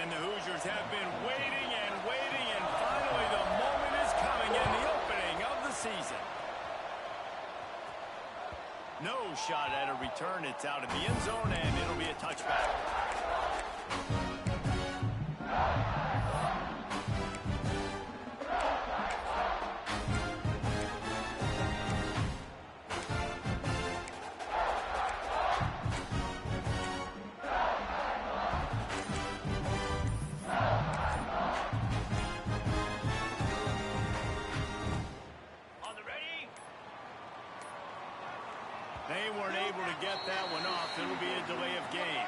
And the Hoosiers have been waiting and waiting, and finally the moment is coming in the opening of the season. No shot at a return. It's out of the end zone, and it'll be a touchback. They weren't able to get that one off. It'll be a delay of game.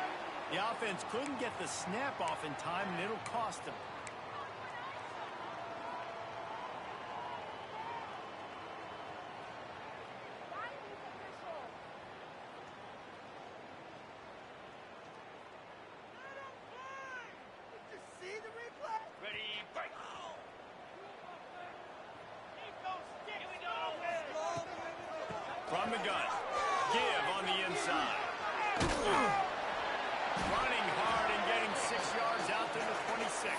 The offense couldn't get the snap off in time, and it'll cost them. Did you see the replay? Ready, break. From the gun. Give on the inside. Running hard and getting 6 yards out to the 26.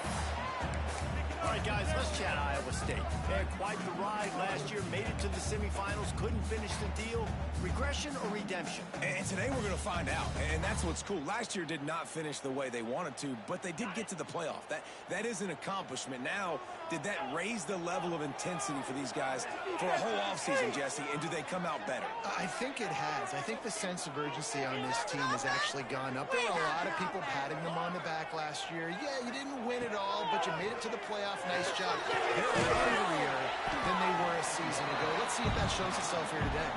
All right, guys, let's chat Iowa State. They had quite the ride last year, made it to the semifinals, couldn't finish the deal. Regression or redemption? And today we're going to find out, and that's what's cool. Last year did not finish the way they wanted to, but they did get to the playoff. That is an accomplishment. Now, did that raise the level of intensity for these guys for a whole offseason, Jesse, and do they come out better? I think it has. I think the sense of urgency on this team has actually gone up. There were a lot of people patting them on the back last year. Yeah, you didn't win it all, but you made it to the playoff. Nice job. They're hungrier than they were a season ago. Let's see if that shows itself here today.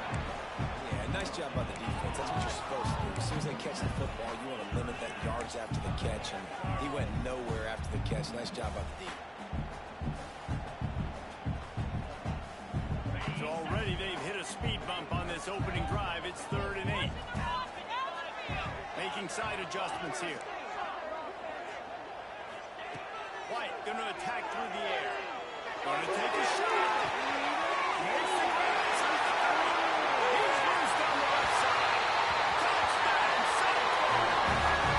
Yeah, nice job by the defense. That's what you're supposed to do. As soon as they catch the football, you want to limit that yards after the catch, and he went nowhere after the catch. Nice job by the defense. So already they've hit a speed bump on this opening drive. It's 3rd and 8. Making side adjustments here. White going to attack through the air. Going to take a shot. Makes the pass. He's loose down the left side. Touchdown, Southland.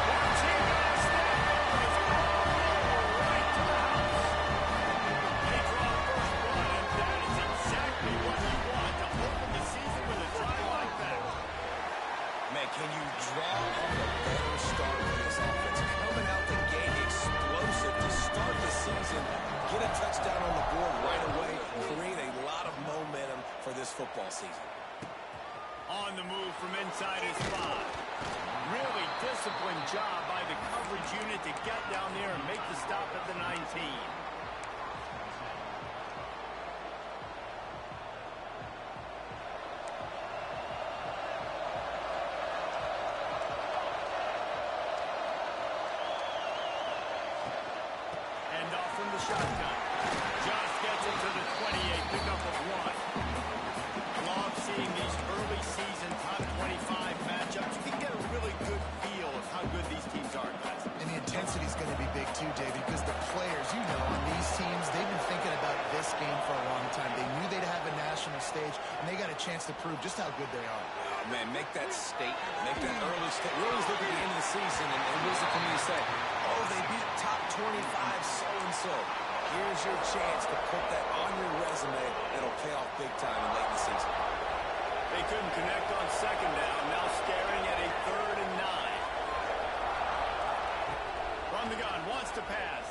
Their team has stepped over his ball right to the house. They draw first blood, and that is exactly what you want to open the season with a drive like that. Man, can you draw on a better start for this offense? Coming out the gate explosive to start the season, get a touchdown on the board right away, create a lot of momentum for this football season. On the move from inside his 5. Really disciplined job by the coverage unit to get down there and make the stop at the 19. Hand off from the shotgun. Just gets it to the 28, pick up of 1. Love seeing these early season top 25 matchups. You can get a really good feel of how good these teams are, guys. And the intensity is going to be big too, David, because the players, you know, on these teams, they've been thinking about this game for a long time. They knew they'd have a national stage, and they got a chance to prove just how good they are. Oh, man, make that statement. Make that early statement. We always look at the end of the season, and listen to me say, oh, they beat top 25 so-and-so. Here's your chance to put that on your resume. It'll pay off big time in late in the season. They couldn't connect on 2nd down. Now staring at a 3rd and 9. From the gun, wants to pass.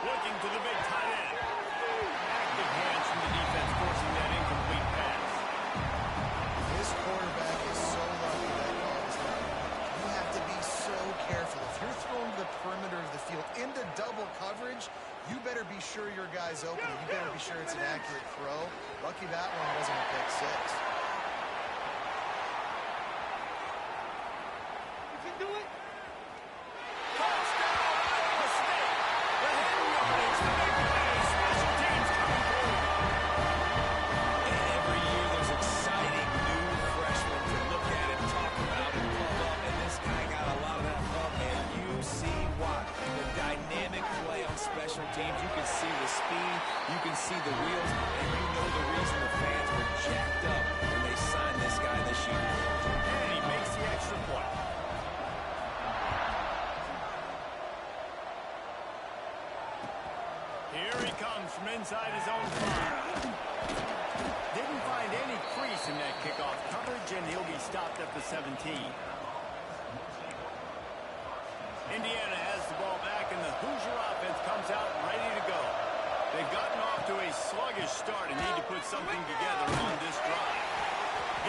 Looking to the big tight end. Active hands from the defense forcing that incomplete pass. This quarterback is so lucky that ball is not. You have to be so careful. If you're throwing to the perimeter of the field into double coverage, you better be sure your guy's open. You better be sure it's an accurate throw. Lucky that one wasn't a pick 6. You can do it. Touchdown, Iowa State. The head yardage, the big play. Special teams coming through. And every year there's exciting new freshmen to look at and talk about and love up. And this guy got a lot of that love, and you see why. The dynamic play on special teams. You can see the speed, you can see the wheels, and you know the reason the fans were jacked up when they signed this guy this year. And he makes the extra point. inside his own 5. Didn't find any crease in that kickoff coverage, and he'll be stopped at the 17. Indiana has the ball back, and the Hoosier offense comes out ready to go. They've gotten off to a sluggish start and need to put something together on this drive.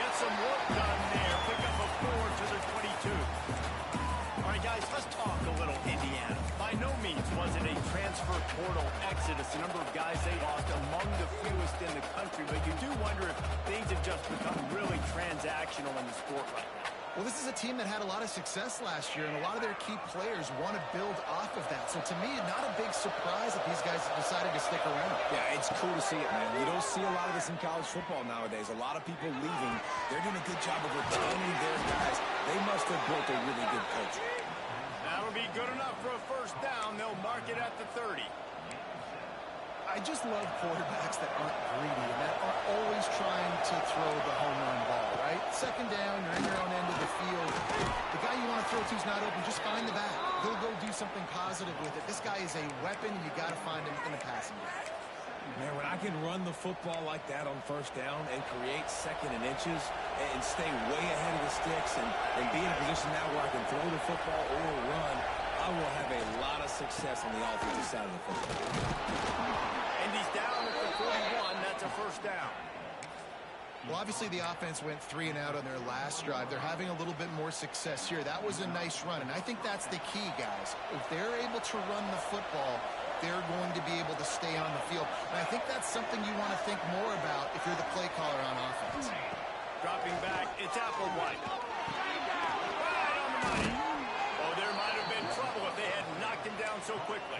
Get some work done there. Pick up a 4 to the 22. All right, guys, let's talk a little Indiana. By no means was it a transfer portal exodus. The number of guys they lost among the fewest in the country, but you do wonder if things have just become really transactional in the sport right now. Well, this is a team that had a lot of success last year, and a lot of their key players want to build off of that. So to me, not a big surprise that these guys have decided to stick around. Yeah, it's cool to see it, man. You don't see a lot of this in college football nowadays. A lot of people leaving. They're doing a good job of retaining their guys. They must have built a really good culture. That'll be good enough for a first down. They'll mark it at the 30. I just love quarterbacks that aren't greedy and that are always trying to throw the home run ball, right? Second down, you're in your own end of the field. The guy you want to throw to is not open. Just find the back. He'll go do something positive with it. This guy is a weapon, and you got to find him in the passing game. Man, when I can run the football like that on first down and create second and inches and stay way ahead of the sticks and be in a position now where I can throw the football or run, I will have a lot of success on the offensive side of the football. Indy's down at the 41. That's a first down. Well, obviously the offense went 3 and out on their last drive. They're having a little bit more success here. That was a nice run, and I think that's the key, guys. If they're able to run the football, they're going to be able to stay on the field. And I think that's something you want to think more about if you're the play caller on offense. Dropping back, it's Applewhite. Right on the money. Oh, there might have been trouble if they had knocked him down so quickly.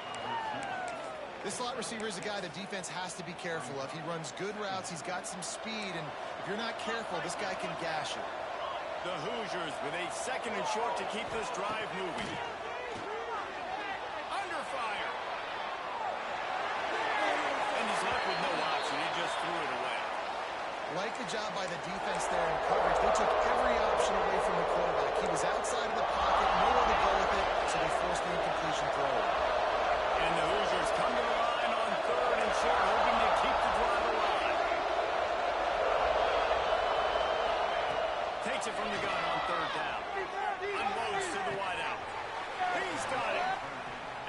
This slot receiver is a guy the defense has to be careful of. He runs good routes. He's got some speed, and if you're not careful, this guy can gash you. The Hoosiers with a second and short to keep this drive moving. Under fire. And he's left with no option. He just threw it away. Like the job by the defense there in coverage. They took every option away from the quarterback. He was outside of the pocket, nowhere to go with it, so they forced the incompletion throw. And the Hoosiers come to the line on third and short, hoping to keep the drive alive. Takes it from the gun on third down. Unloads to the wideout. He's got it.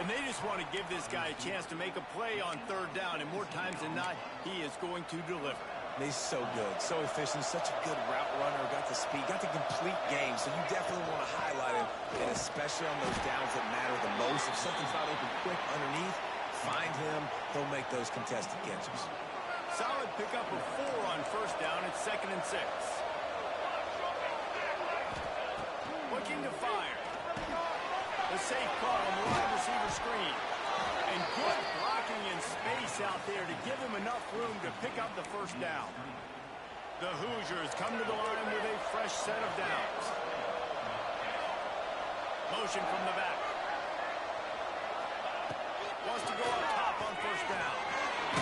And they just want to give this guy a chance to make a play on third down, and more times than not, he is going to deliver. He's so good, so efficient, such a good route runner, got the speed, got the complete game, so you definitely want to highlight him, and especially on those downs that matter the most. If something's not open quick underneath, find him, he'll make those contested catches. Solid pickup of 4 on first down. It's 2nd and 6. Looking to fire. The safe call on the wide receiver screen. And good blocking in space out there to give him enough room to pick up the first down. The Hoosiers come to the line with a fresh set of downs. Motion from the back. Wants to go up top on first down.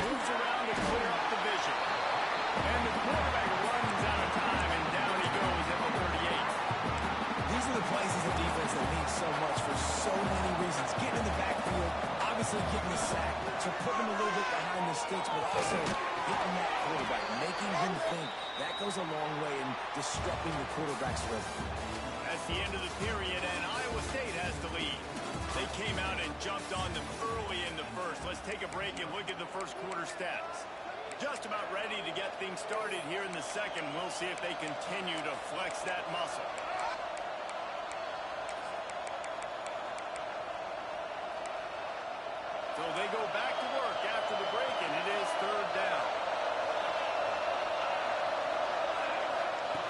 Moves around to clear up the vision. And the quarterback runs out of time, and down he goes at the 38. These are the plays as a defense that need so much for so many reasons. Getting in the backfield, obviously getting the sack, so putting him a little bit behind the sticks, but also hitting that quarterback, making him think. That goes a long way in disrupting the quarterback's rhythm. That's the end of the period, and Iowa State has the lead. They came out and jumped on them early in the first. Let's take a break and look at the first quarter stats. Just about ready to get things started here in the second. We'll see if they continue to flex that muscle. So they go back to work after the break, and it is third down.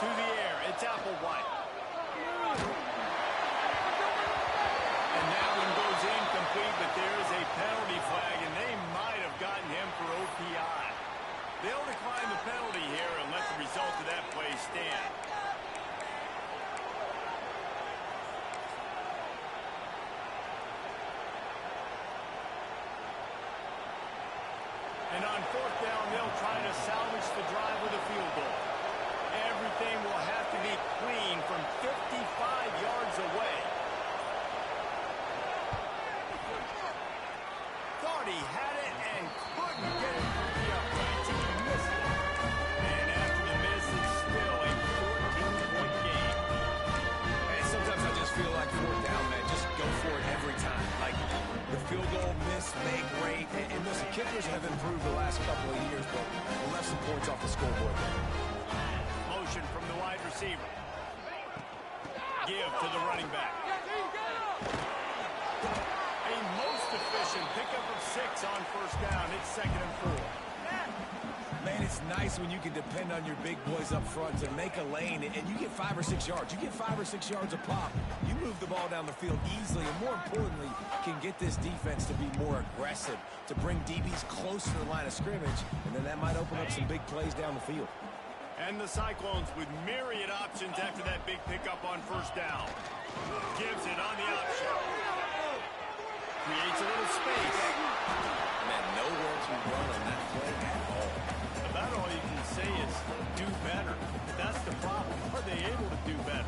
To the air, it's Applewhite. And that one goes incomplete, but there is a penalty flag, and they might have gotten him for OPI. They'll decline the penalty here and let the result of that play stand. And on fourth down, they'll try to salvage the drive with a field goal. Everything will have to be clean from 55 yards away. Thought he had it and couldn't get it fourth down, man, just go for it every time. Like, the field goal miss, make rate. And listen, kickers have improved the last couple of years, but left some points off the scoreboard there. Motion from the wide receiver. Give to the running back. A most efficient pickup of 6 on first down. It's 2nd and 4. Man, it's nice when you can depend on your big boys up front to make a lane, and you get 5 or 6 yards. You get 5 or 6 yards a pop. You move the ball down the field easily, and more importantly, can get this defense to be more aggressive, to bring DBs close to the line of scrimmage, and then that might open up some big plays down the field. And the Cyclones with myriad options after that big pickup on first down. Gives it on the option. Creates a little space. Man, nowhere to run on that play at all. About all you can say is do better. That's the problem. Are they able to do better?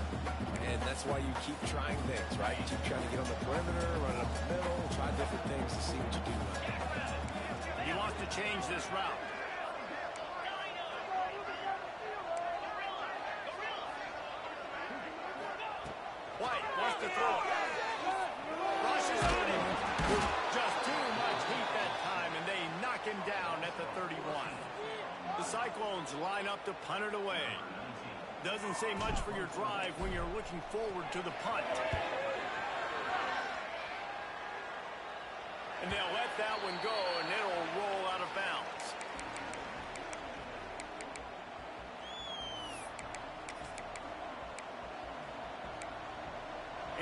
And that's why you keep trying things, right? You keep trying to get on the perimeter, run it up the middle, try different things to see what you do. He wants to change this route. White wants to throw it. Rushes on him. Just too much heat that time, and they knock him down at the 31. The Cyclones line up to punt it away. Doesn't say much for your drive when you're looking forward to the punt. And they'll let that one go, and it'll roll out of bounds.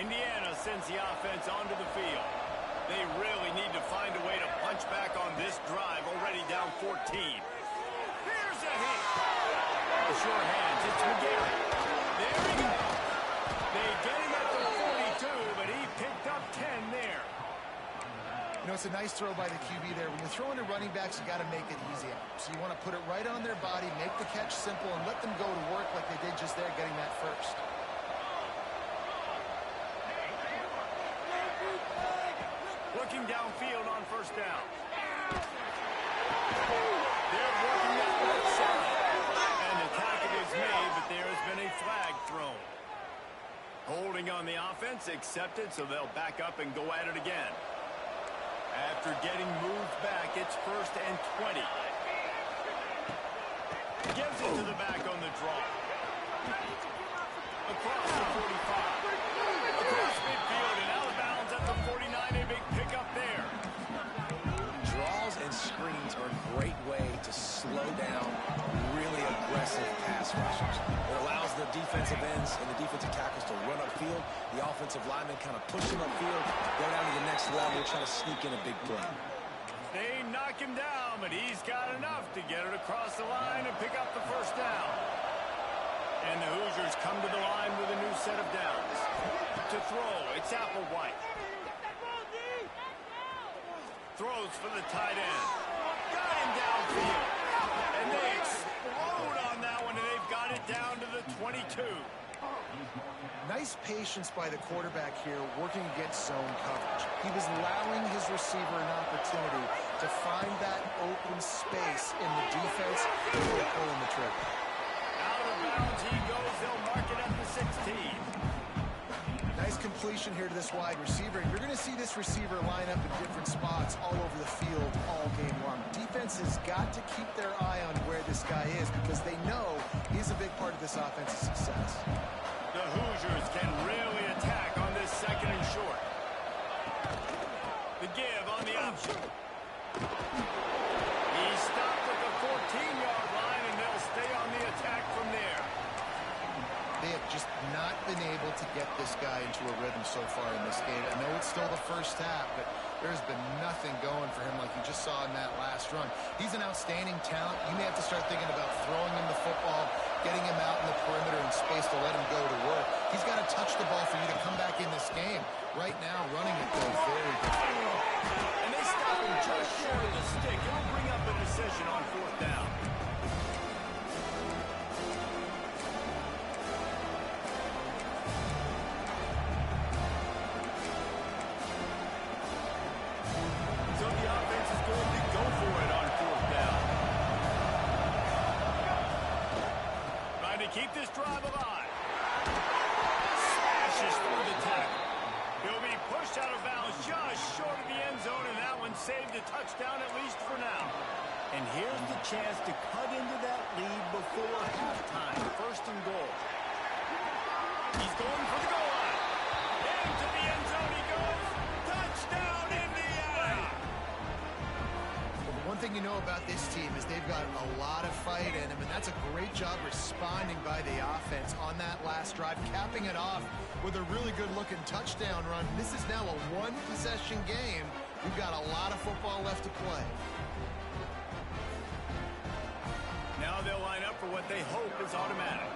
Indiana sends the offense onto the field. They really need to find a way to punch back on this drive, already down 14. Here's a hit. The short hands, it's McGarry. There he goes. They get him at the 42, but he picked up 10 there. You know, it's a nice throw by the QB there. When you're throwing to running backs, you got to make it easy. So you want to put it right on their body, make the catch simple, and let them go to work like they did just there, getting that first. Looking downfield on first down. They're working that right side. And the tackle is made, but there has been a flag thrown. Holding on the offense, accepted, so they'll back up and go at it again. After getting moved back, it's 1st and 20. Gives it to the back on the draw. Across the 45. Across midfield and out of bounds at the 49. A big pickup there. Draws and screens are a great way to slow down really aggressive pass rushers. It allows the defensive ends and the defensive tackles to run upfield. The offensive linemen kind of push them upfield, go down to the next level, try to sneak in a big play. They knock him down, but he's got enough to get it across the line and pick up the first down. And the Hoosiers come to the line with a new set of downs. To throw, it's Applewhite. Throws for the tight end. Got him downfield. And they explode on that one, and they've got it down to the 22. Nice patience by the quarterback here, working against zone coverage. He was allowing his receiver an opportunity to find that open space in the defense before pulling the trigger. Out of bounds he goes. They'll mark it at the 16. Nice completion here to this wide receiver. And you're going to see this receiver line up in different spots all over the field all game long. Defense has got to keep their eye on where this guy is because they know he's a big part of this offense's success. The Hoosiers can really attack on this 2nd and short. The give on the option. He stopped at the 14-yard line, and they'll stay on the attack from there. They have just not been able to get this guy into a rhythm so far in this game. I know it's still the first half, but there's been nothing going for him like you just saw in that last run. He's an outstanding talent. You may have to start thinking about throwing him the football, getting him out in the perimeter and space to let him go to work. He's got to touch the ball for you to come back in this game. Right now, running it goes very good. And they stop him just short of the stick. It'll bring up a decision on 4th down. So the offense is going to go for it on 4th down. Trying to keep this drive alive. Smashes through the tackle. And here's the chance to cut into that lead before halftime. First and goal. He's going for the goal line. Into the end zone he goes. Touchdown, Indiana! Well, the one thing you know about this team is they've got a lot of fight in them, and that's a great job responding by the offense on that last drive, capping it off with a really good-looking touchdown run. This is now a one-possession game. We've got a lot of football left to play. Now they'll line up for what they hope is automatic.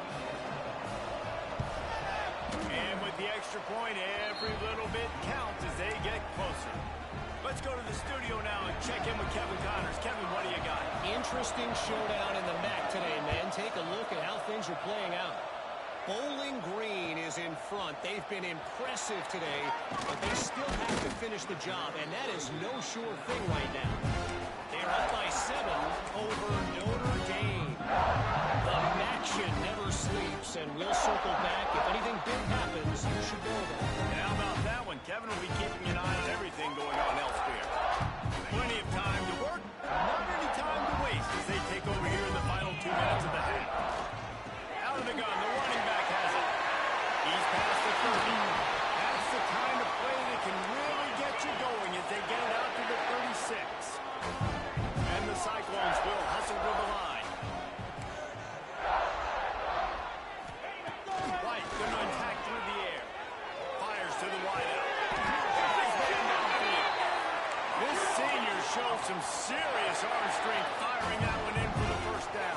And with the extra point, every little bit counts as they get closer. Let's go to the studio now and check in with Kevin Connors. Kevin, what do you got? Interesting showdown in the MAC today, man. Take a look at how things are playing out. Bowling Green is in front. They've been impressive today, but they still have to finish the job, and that is no sure thing right now. They're up by 7 over Notre Dame. The action never sleeps, and we'll circle back. If anything big happens, you should know that. And how about that one? Kevin will be keeping an eye on everything going on elsewhere. Plenty of time to work, not any time to waste as they take over here in the final 2 minutes of the half. Out of the gun, the running back has it. He's past the 30. That's the kind of play that can really get you going as they get it out to the 36. And the Cyclones will hustle to the line. White going to attack through the air. Fires to the wideout. Nice man downfield. This senior shows some serious arm strength, firing that one in for the first down.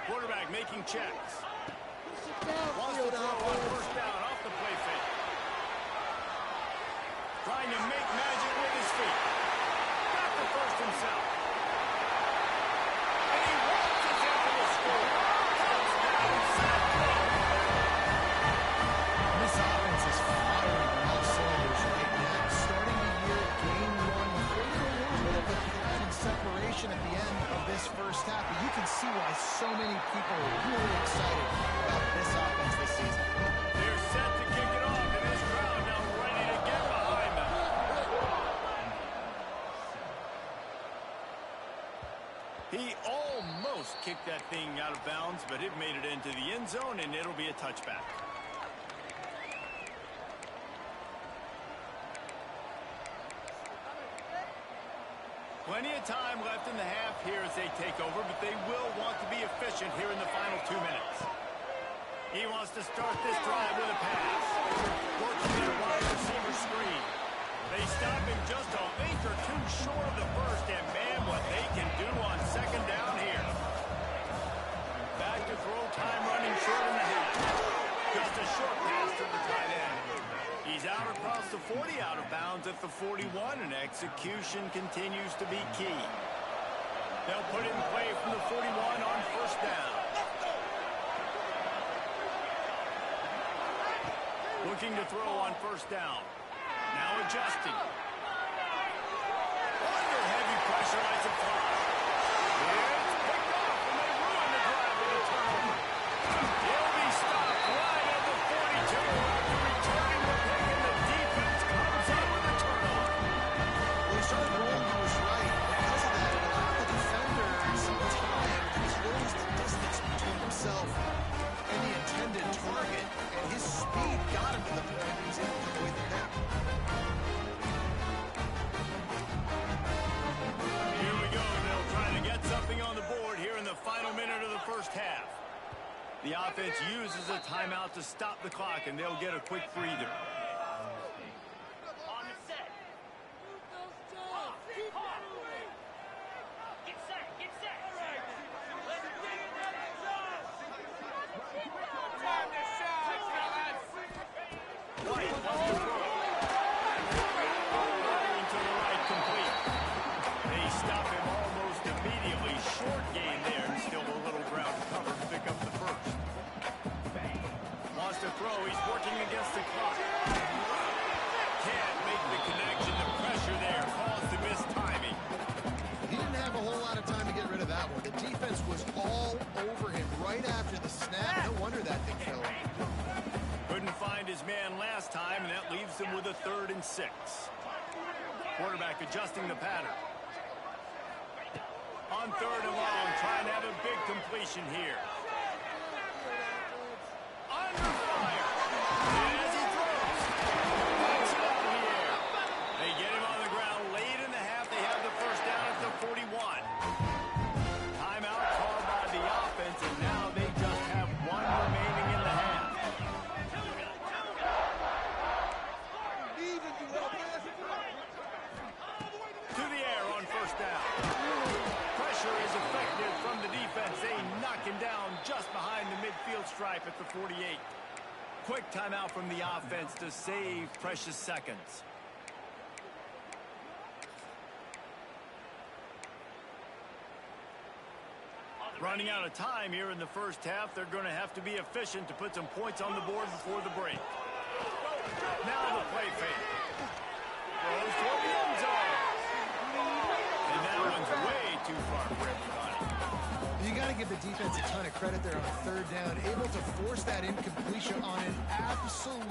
Quarterback making checks. Wants to throw on first down off the play fake. Trying to make magic with his feet. Got the first himself. And he walks us into the score. Touchdown, Cyclones. This offense is firing on all cylinders right now. Starting the year, game 1, created a little bit of a gap in separation at the end of this first half. But you can see why so many people are really excited about this offense this season. They're set to kick it off, and this crowd now ready to get behind them. He almost kicked that thing out of bounds, but it made it into the end zone, and it'll be a touchback. Plenty of time left in the half here as they take over, but they will want to be efficient here in the final 2 minutes. He wants to start this drive with a pass. Working their wide receiver screen. They stop him just an inch or two short of the first, and man, what they can do on second down here. Back to throw, time running short in the half. Just a short pass to the tight end. He's out across the 40, out of bounds at the 41, and execution continues to be key. They'll put it in play from the 41 on first down. Looking to throw on first down. Now adjusting. Under heavy pressure, lights a fly. It's picked off, and they ruin the drive with a turnover. He'll be stopped right at the 42 after returning the pick, and the defense comes up with a turnover. Well, he started rolling to his right. Because of that, it allowed the defender some time to close the distance between himself and the intended target. And his speed got him to the point he was able to avoid the pick. Here we go. They'll try to get something on the board here in the final minute of the first half. The offense uses a timeout to stop the clock, and they'll get a quick breather. On the set. Get set. Get set. Let's dig it in that zone. Time to shine, fellas. White wants to throw. Firing to the right, complete. They stop him almost immediately. Short gain there, and still a little ground to cover to pick up the first. Wants to throw. He's working against the clock. Can't make the connection. The pressure there caused the missed timing. He didn't have a whole lot of time to get rid of that one. The defense was all over him right after the snap. No wonder that thing fell. Couldn't find his man last time, and that leaves him with a 3rd and 6. Quarterback adjusting the pattern. On 3rd and long, trying to have a big completion here. Under fire. And as he throws, puts it up in the air. They get him on the ground late in the half. They have the first down at the 41. Timeout called by the offense, and now they just have 1 remaining in the half. To the air on first down. Pressure is effective from the defense. They knock him down just behind the midfield stripe at the 48. Quick timeout from the offense to save precious seconds. Running out of time here in the first half. They're going to have to be efficient to put some points on the board before the break. Now the play fake. Throws toward the end zone. And that one's way too far for everybody. You got to give the defense a ton of credit there on 3rd down. Able to force that incompletion on an absolute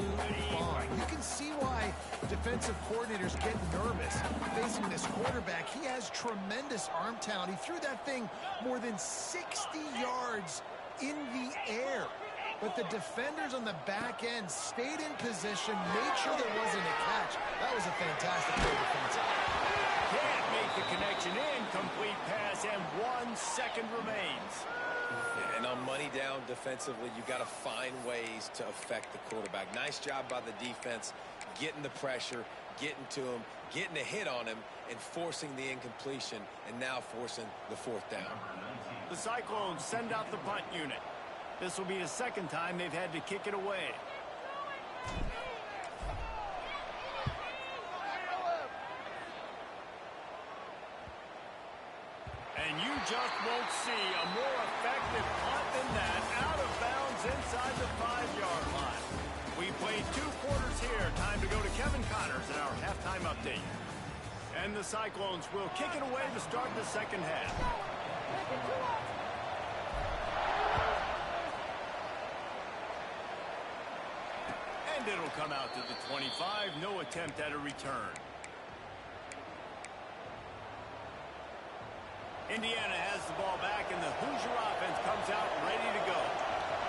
bomb. You can see why defensive coordinators get nervous facing this quarterback. He has tremendous arm talent. He threw that thing more than 60 yards in the air. But the defenders on the back end stayed in position, made sure there wasn't a catch. That was a fantastic play defensively. Can't make the connection. Incomplete pass, and 1 second remains. And on money down defensively, you got to find ways to affect the quarterback. Nice job by the defense, getting the pressure, getting to him, getting a hit on him, and forcing the incompletion, and now forcing the 4th down. The Cyclones send out the punt unit. This will be the 2nd time they've had to kick it away. And you just won't see a more effective punt than that, out of bounds inside the 5-yard line. We played 2 quarters here. Time to go to Kevin Connors in our halftime update. And the Cyclones will kick it away to start the 2nd half. And it'll come out to the 25. No attempt at a return. Indiana has the ball back, and the Hoosier offense comes out ready to go.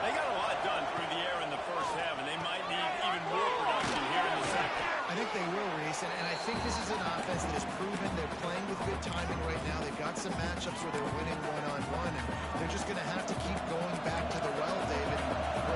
They got a lot done through the air in the first half, and they might need even more production here in the second. I think they will, Reese, and I think this is an offense that has proven they're playing with good timing right now. They've got some matchups where they're winning one-on-one, and they're just going to have to keep going back to the well, David,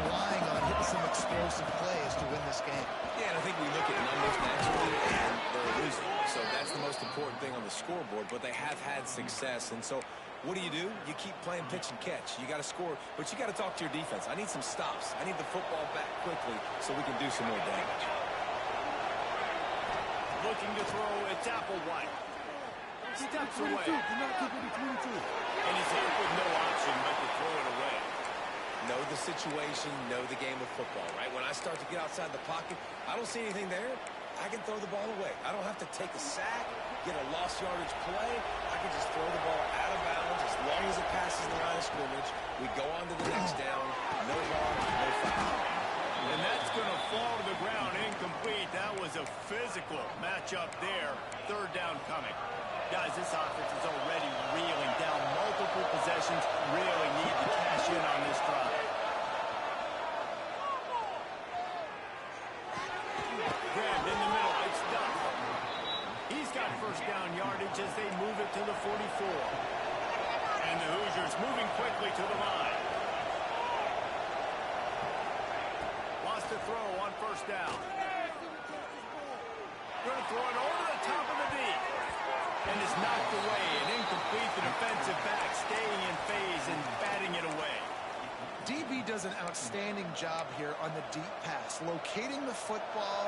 relying on hitting some explosive plays to win this game. Yeah, and I think we look at numbers naturally, and they're losing. So that's the most important thing on the scoreboard, but they have had success. And so what do? You keep playing pitch and catch. You got to score, but you got to talk to your defense. I need some stops. I need the football back quickly so we can do some more damage. Looking to throw, it's Applewhite. Steps away. And he's hit with no option but to throw it away. Know the situation, know the game of football, right? When I start to get outside the pocket, I don't see anything there. I can throw the ball away. I don't have to take a sack, get a lost yardage play. I can just throw the ball out of bounds as long as it passes the line of scrimmage. We go on to the next down. No harm, no foul. And that's going to fall to the ground incomplete. That was a physical matchup there. 3rd down coming. Guys, this offense is already reeling down multiple possessions. Really need to cash in on this drive. Grabbed in the middle. It's Duff. He's got first down yardage as they move it to the 44. And the Hoosiers moving quickly to the line. Lost the throw on first down. Going to throw it over the top of the D. And it's knocked away and incomplete. The defensive back staying in phase and batting it away. DB does an outstanding job here on the deep pass, locating the football,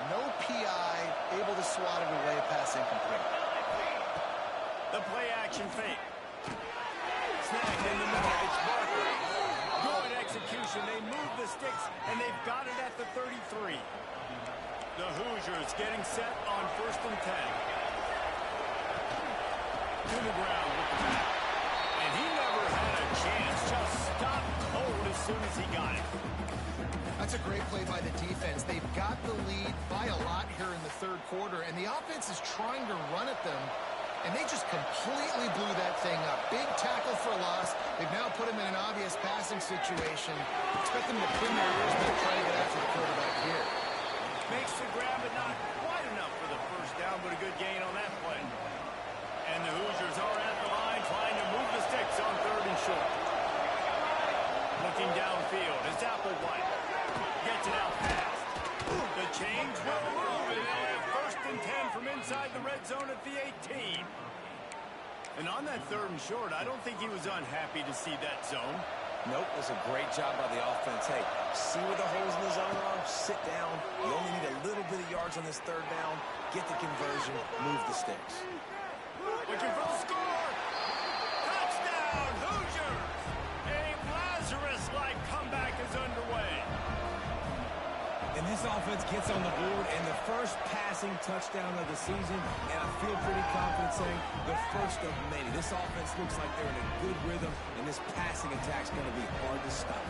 no PI, able to swat it away, pass incomplete. The play action fake. Snagged in the middle. It's Barker. Good execution. They move the sticks, and they've got it at the 33. The Hoosiers getting set on 1st and 10. To the ground with the back. And he never had a chance. Just stopped cold as as soon as he got it. That's a great play by the defense. They've got the lead by a lot here in the third quarter, and the offense is trying to run at them, and they just completely blew that thing up. Big tackle for a loss. They've now put him in an obvious passing situation. Expect them to pin their ears back, trying to get after the quarterback here. Makes the grab, but not quite enough for the first down, but a good gain on that play. And the Hoosiers are at the line trying to move the sticks on 3rd and short. Looking downfield, it's Applewhite. Gets it out fast. The chains will move, and they'll have 1st and 10 from inside the red zone at the 18. And on that 3rd and short, I don't think he was unhappy to see that zone. Nope, it was a great job by the offense. Hey, see where the holes in the zone are? Sit down. You only need a little bit of yards on this 3rd down. Get the conversion. Move the sticks. Looking for the score. Touchdown, Hoosiers! A Lazarus-like comeback is underway. And this offense gets on the board, and the first passing touchdown of the season, and I feel pretty confident saying the first of many. This offense looks like they're in a good rhythm, and this passing attack's going to be hard to stop.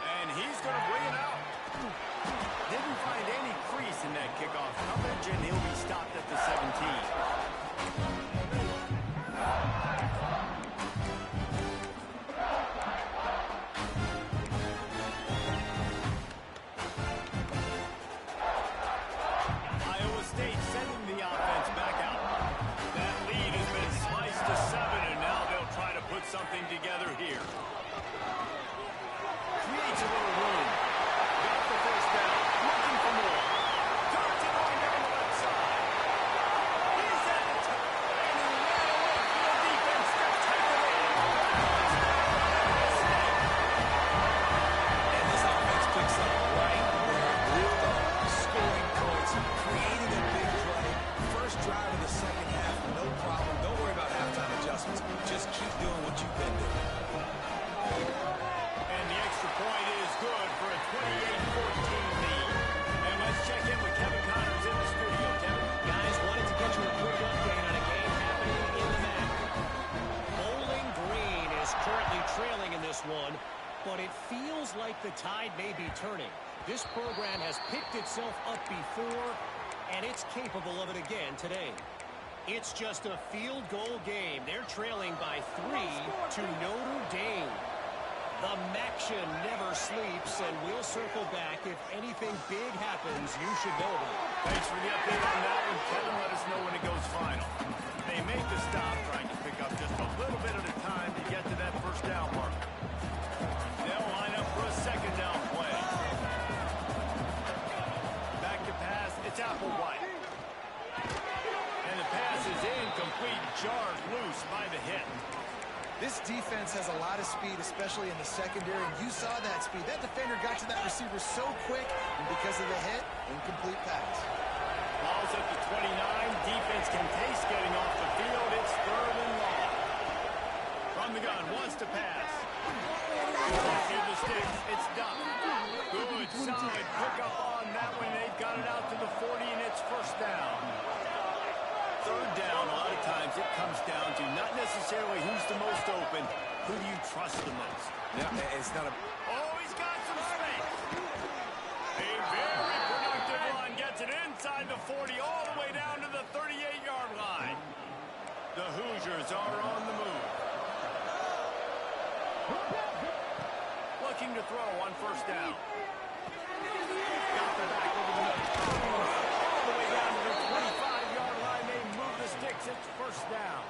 And he's going to bring it out. Didn't find any crease in that kickoff coverage, and he'll be stopped at the 17. Iowa State sending the offense back out. That lead has been sliced to 7, and now they'll try to put something together here. Creates a little room. Got the first down. Looking for more. Turns it going down the left side. He's at the top. And he ran away from the defense to take it in. And this offense picks up right where it left off, scoring points, creating a big play. First drive of the second half, no problem. Don't worry about halftime adjustments. Just keep doing what you've been doing. And the extra point is good for a 28-14 lead. And let's check in with Kevin Connors in the studio. Kevin? Guys, wanted to get you a quick update on a game happening in the MAC. Bowling Green is currently trailing in this one, but it feels like the tide may be turning. This program has picked itself up before, and it's capable of it again today. It's just a field goal game. They're trailing by 3 to Notre Dame. The Maction never sleeps, and we'll circle back. If anything big happens, you should know about it. Thanks for the update on that one, Kevin. Let us know when it goes final. They make the stop, trying to pick up just a little bit at a time to get to that first down mark. They'll line up for a second down play. Back to pass, it's Applewhite. And the pass is incomplete, jarred loose by the hit. This defense has a lot of speed, especially in the secondary, and you saw that speed. That defender got to that receiver so quick, and because of the hit, incomplete pass. Ball's at the 29. Defense can taste getting off the field. It's 3rd and long. From the gun, wants to pass. Through the sticks, it's done. Good, solid pickup on that one. They've got it out to the 40, and it's first down. 3rd down, a lot of times it comes down to not necessarily who's the most open, who do you trust the most? Yeah, it's not a... Oh, he's got some space. A very productive run gets it inside the 40 all the way down to the 38-yard line. The Hoosiers are on the move. Looking to throw on first down. Got the back over the middle. All the way down to the 25-yard line. They move the sticks. It's first down.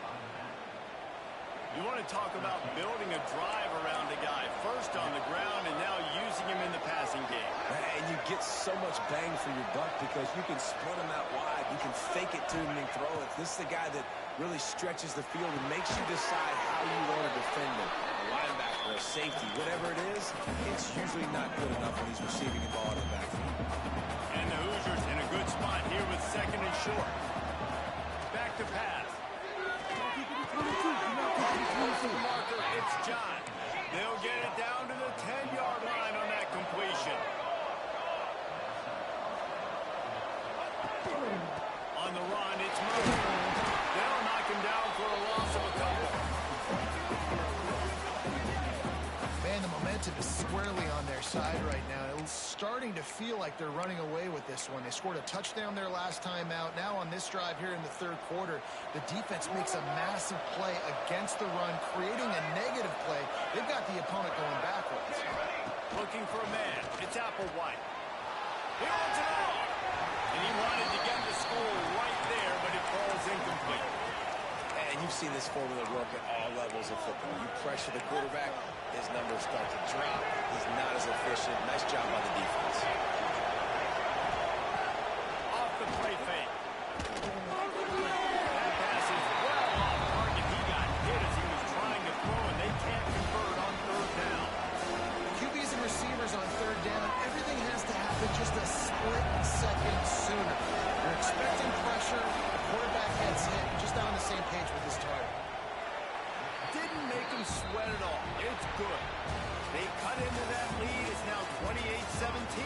You want to talk about building a drive around a guy. First on the ground and now using him in the passing game. And you get so much bang for your buck because you can split him out wide. You can fake it to him and throw it. This is the guy that really stretches the field and makes you decide how you want to defend him. A linebacker, a safety, whatever it is, it's usually not good enough when he's receiving the ball in the backfield. And the Hoosiers in a good spot here with second and short. Back to pass. Marker, it's John. They'll get it down to the 10-yard line on that completion. On the run, it's Murray. him down for a loss of a couple. Man, the momentum is squarely on their side right now. It's starting to feel like they're running away with this one. They scored a touchdown their last time out. Now on this drive here in the third quarter, the defense makes a massive play against the run, creating a negative play. They've got the opponent going backwards. Looking for a man. It's Applewhite. He wants it all. And he wanted to get the score right there, but it falls incomplete. And you've seen this formula work at all levels of football. You pressure the quarterback, his numbers start to drop. He's not as efficient. Nice job by the defense. Off the play fake. That pass is well off target. He got hit as he was trying to throw, and they can't convert on third down. QBs and receivers on third down, everything has to happen just a split second sooner. You're expecting pressure, the quarterback gets hit, just on the same page with his target. Didn't make him sweat at all. It's good. They cut into that lead. It's now 28-17.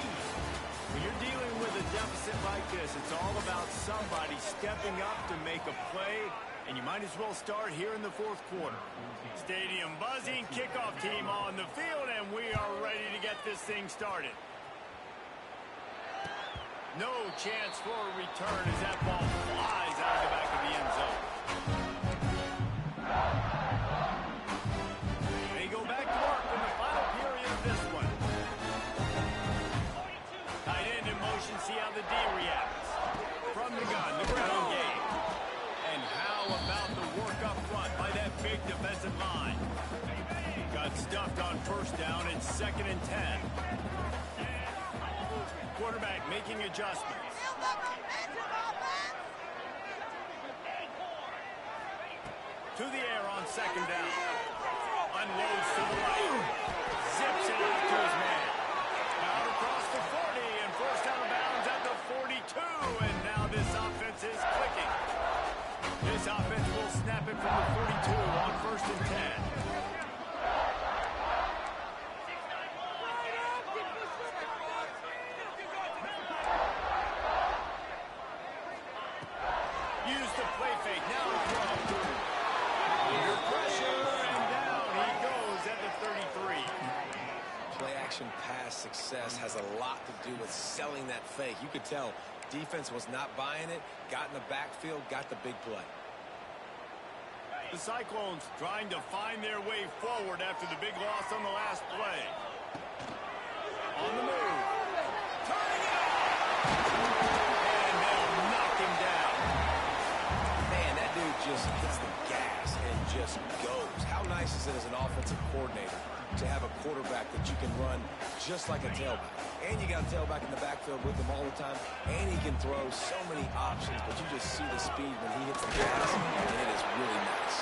When you're dealing with a deficit like this, it's all about somebody stepping up to make a play, and you might as well start here in the fourth quarter. Stadium buzzing, kickoff team on the field, and we are ready to get this thing started. No chance for a return as that ball flies out of the back of the end zone. They go back to work in the final period of this one. Tight end in motion, see how the D reacts. From the gun, the ground game. And how about the work up front by that big defensive line? Got stuffed on first down. It's 2nd and 10. Quarterback making adjustments. To the air on 2nd down. Unloads to the right. Zips it out to his man. Out across the 40 and first out of bounds at the 42. And now this offense is clicking. This offense will snap it from the 42 on 1st and 10. Use the play fake. Now throw. Under pressure and down he goes at the 33. Play action pass success has a lot to do with selling that fake. You could tell defense was not buying it, got in the backfield, got the big play. The Cyclones trying to find their way forward after the big loss on the last play. On the move. Turning it on! And they'll knock him down. Man, that dude just hits the gas and just goes. How nice is it as an offensive coordinator to have a quarterback that you can run just like a tailback? And you got a tailback in the backfield with him all the time, and he can throw so many options, but you just see the speed when he hits the gas, and it is really nice.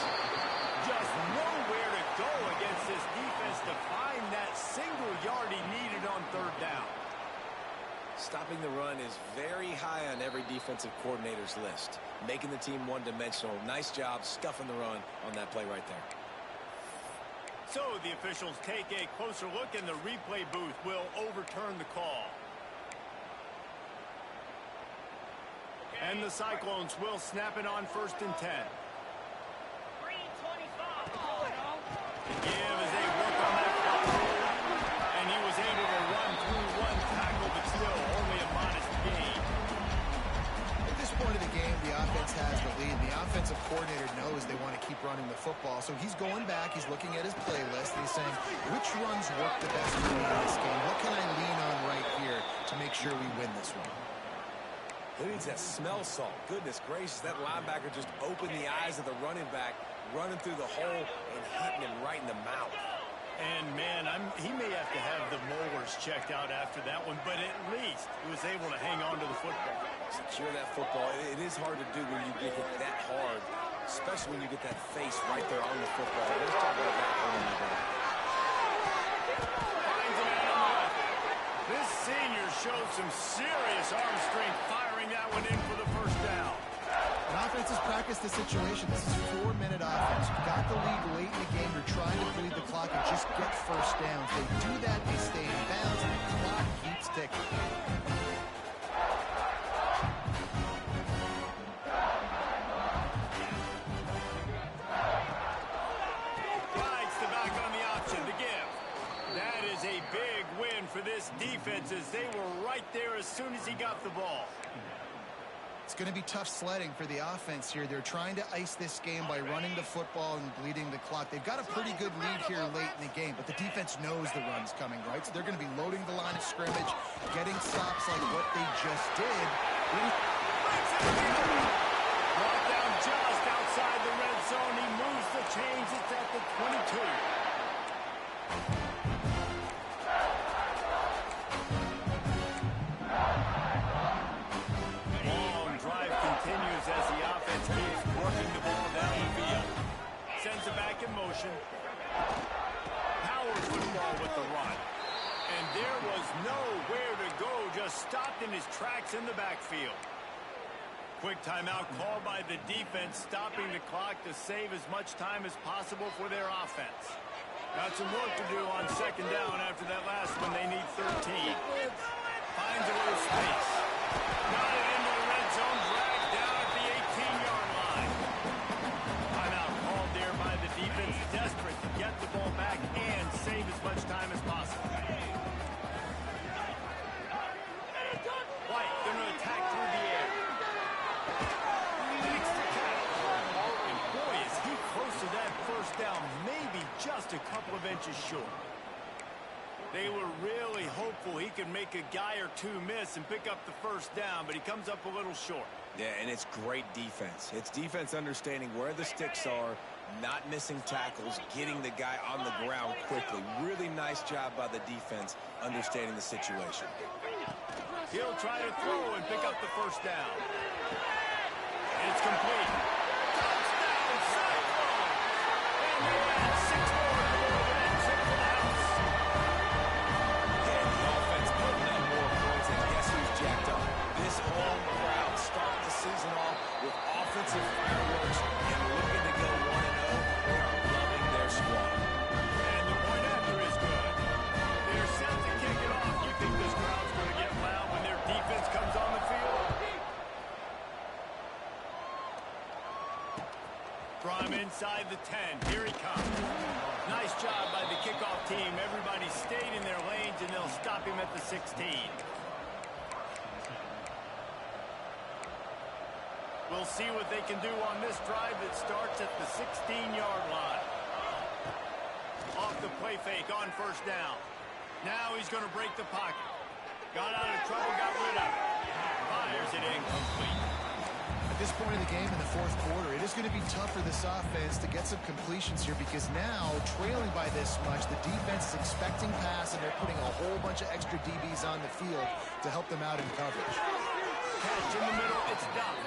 Just nowhere to go against this defense to find that single yard he needed on third down. Stopping the run is very high on every defensive coordinator's list. Making the team one-dimensional. Nice job stuffing the run on that play right there. So the officials take a closer look, and the replay booth will overturn the call. And the Cyclones will snap it on 1st and 10. The give as they work on that clock. And he was able to run through one tackle, but still only a modest gain. At this point of the game, the offense has the lead. The offensive coordinator knows they want to keep running the football. So he's going back, he's looking at his playlist, and he's saying, which runs work the best for me in this game? What can I lean on right here to make sure we win this one? Who needs that smell salt? Goodness gracious, that linebacker just opened the eyes of the running back, running through the hole and hitting him right in the mouth. And, man, he may have to have the molars checked out after that one, but at least he was able to hang on to the football. Secure that football. It is hard to do when you get hit that hard, especially when you get that face right there on the football. Let's talk about that for a minute. Finds a man on the left. This senior shows some serious arm strength, firing that one in for the first down. An offense has practiced the situation. This is 4-minute offense. You got the lead late in the game. You're trying to bleed the clock and just get first downs. They do that, they stay in bounds, and the clock keeps ticking. he got the ball. It's going to be tough sledding for the offense here. They're trying to ice this game by running the football and bleeding the clock. They've got a pretty good lead here late in the game, but the defense knows the run's coming, right? So they're going to be loading the line of scrimmage, getting stops like what they just did. Brought down just outside the red zone. He moves the chains. It's at the 22. Long drive continues as the offense keeps working the ball down the field. Sends it back in motion. Power football with the run. And there was nowhere to go. Just stopped in his tracks in the backfield. Quick timeout called by the defense, stopping the clock to save as much time as possible for their offense. Got some work to do on second down after that last one. They need 13. Finds a little space. Got it into the red zone, dragged down at the 18-yard line. Timeout called there by the defense, desperate to get the ball back and save as much time as possible. White going to attack through the air. Makes the catch. And boy, is he close to that first down, maybe just a couple of inches short. They were really hopeful he could make a guy or two miss and pick up the first down, but he comes up a little short. Yeah, and it's great defense. It's defense understanding where the sticks are, not missing tackles, getting the guy on the ground quickly. Really nice job by the defense understanding the situation. He'll try to throw and pick up the first down. And it's complete. Touchdown, Cyclones! And they add 6 more to go and triple house. And the offense putting up more points, and guess who's jacked up? This home crowd starting the season off with offensive fireworks and looking to go 1-0. They are loving their squad. And the point after is good. They're set to kick it off. You think this crowd's going to get loud when their defense comes on the field? From inside the 10, here he comes. Nice job by the kickoff team. Everybody stayed in their lanes, and they'll stop him at the 16. We'll see what they can do on this drive that starts at the 16-yard line. Off the play fake on first down. Now he's going to break the pocket. Got out of trouble, got rid of it. Fires it incomplete. At this point in the game, in the fourth quarter, it is going to be tough for this offense to get some completions here because now, trailing by this much, the defense is expecting pass, and they're putting a whole bunch of extra DBs on the field to help them out in coverage. Catch in the middle, it's done.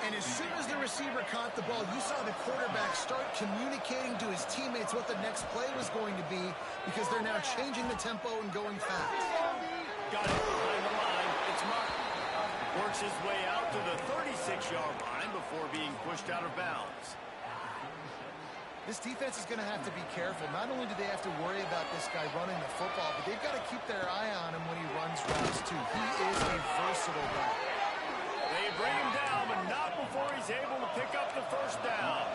And as soon as the receiver caught the ball, you saw the quarterback start communicating to his teammates what the next play was going to be because they're now changing the tempo and going fast. Got it behind the line. It's Martin. Works his way out to the 36-yard line before being pushed out of bounds. This defense is going to have to be careful. Not only do they have to worry about this guy running the football, but they've got to keep their eye on him when he runs routes, too. He is a versatile guy. They bring him down, but not before he's able to pick up the first down.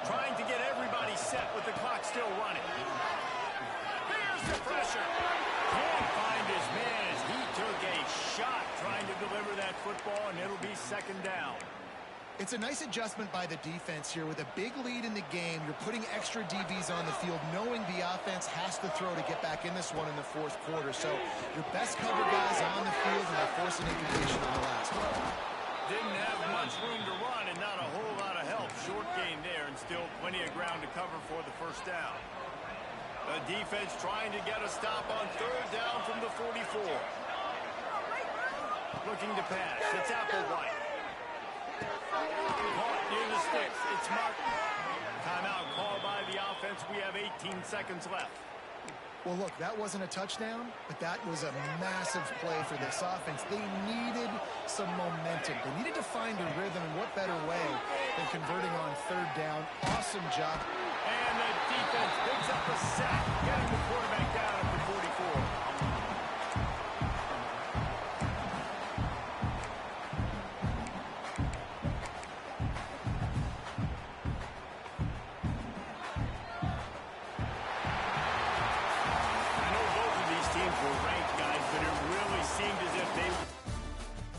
Trying to get everybody set with the clock still running. Here's the pressure. Can't find his man as he took a shot trying to deliver that football, and it'll be second down. It's a nice adjustment by the defense here. With a big lead in the game, you're putting extra DBs on the field, knowing the offense has to throw to get back in this one in the fourth quarter. So your best cover guys on the field, and they're forcing incompletion on the last one. Didn't have much room to run and not a whole lot of help. Short gain there and still plenty of ground to cover for the first down. The defense trying to get a stop on third down from the 44. Looking to pass. It's Applewhite. Caught near the sticks. It's Martin. Timeout called by the offense. We have 18 seconds left. Well, look, that wasn't a touchdown, but that was a massive play for this offense. They needed some momentum. They needed to find a rhythm, and what better way than converting on third down. Awesome job. And the defense picks up a sack, getting the quarterback